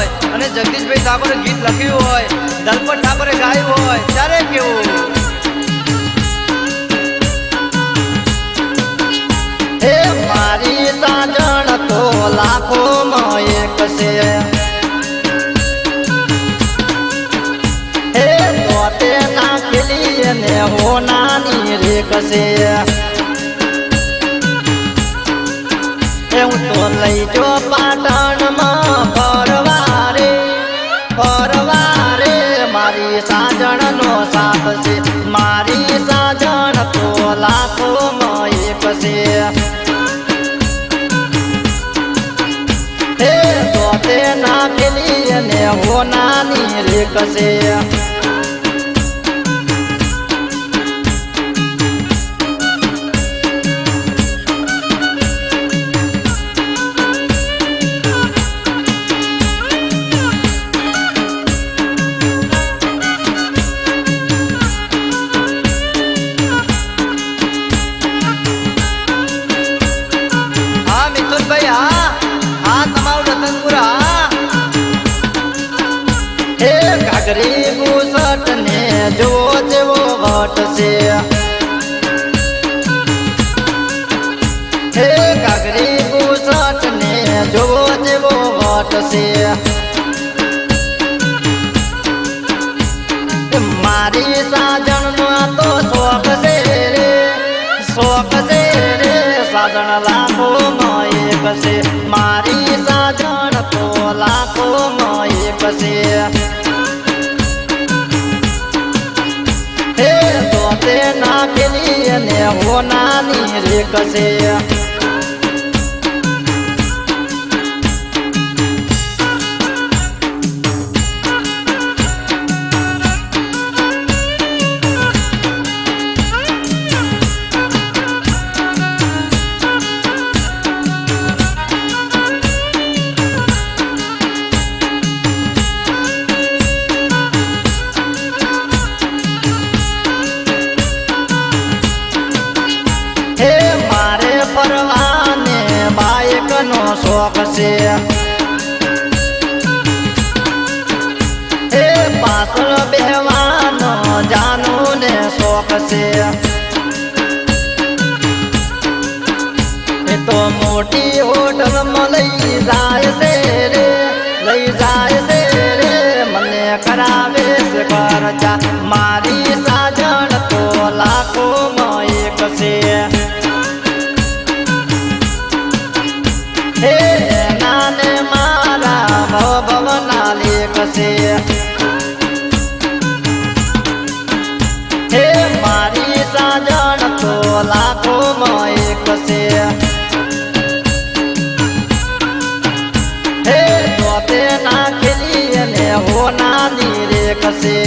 હોય અને જગદીશભાઈ ઠાકોરે ગીત લખ્યું હોય, દલપત ઠાકોરે ગાયું હોય ત્યારે કેવું હે મારી સાજણ તો લાખોમાં એક છે, હે તોતે નાખેલી ને હોનાની રેક છે, હું તો લઈ જો પાટણમાં ફરવારે ફરવારે મારી સાજણનો સાથ છે, મારી સાજણ તો લાખોમાં એક છે, હે તોતે નાખેલી ને હોનાની રેક છે, ગરીબુ સટ ને જો જેવો વટ છે, હે ગરીબુ સટ ને જો જેવો વટ છે, મારી સાજણ નો તો શોખ છે રે, શોખ છે રે, સાજણ લાખોમાં એક છે, મારી સાજણ તો લાખોમાં એક છે, તે નાખેલી ને હોનાની રેક છે, ફરવાને બાઈક નો શોખ છે, હે પાછળ બેહવાનો જાનું ને શોખ છે, એ તો મોટી હોટલમાં લઈ જાય છે રે, લઈ જાય છે રે, મને કરાવે છે ખર્ચા, મારી સાજણ તો લાખોમાં એક છે, હે નાને મારા ભવના લેખ છે, હે મારી સાજણ તો લાખોમાં એક છે, હે તોતે નાખેલી ને હોનાની રેક છે.